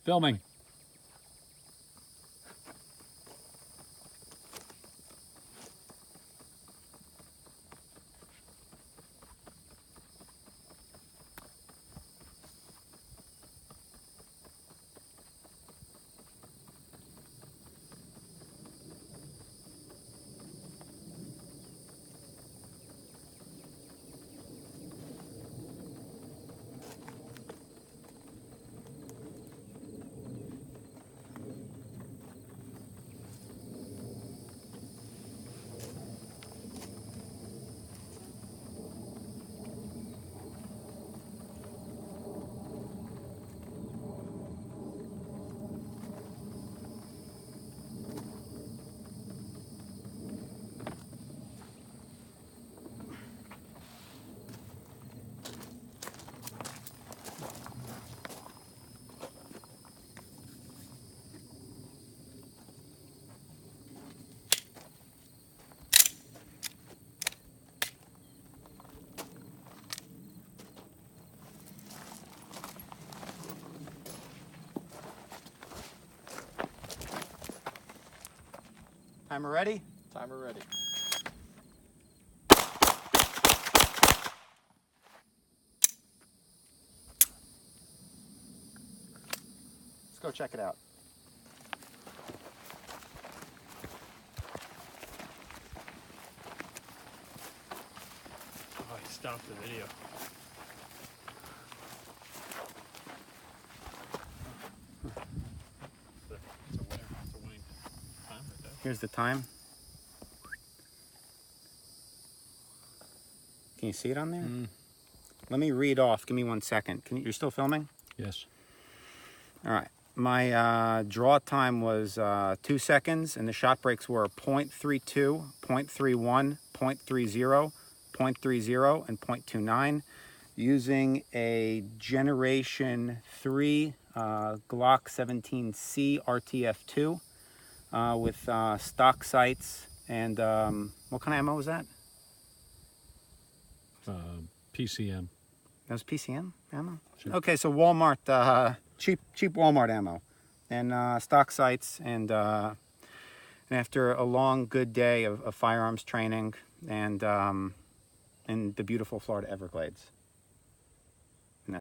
Filming. Timer ready? Timer ready. Let's go check it out. Oh, I stopped the video. It's a winner. It's a winning time right there. Here's the time. Can you see it on there? Let me read off. Give me 1 second. You're still filming? Yes. All right. My draw time was 2 seconds, and the shot breaks were 0.32, 0.31, 0.30, 0.30, and 0.29, using a Generation 3 Glock 17C RTF2 with stock sights. And what kind of ammo was that? PCM. That was PCM ammo? Sure. Okay, so Walmart, cheap Walmart ammo. And stock sights, and after a long, good day of firearms training and in the beautiful Florida Everglades.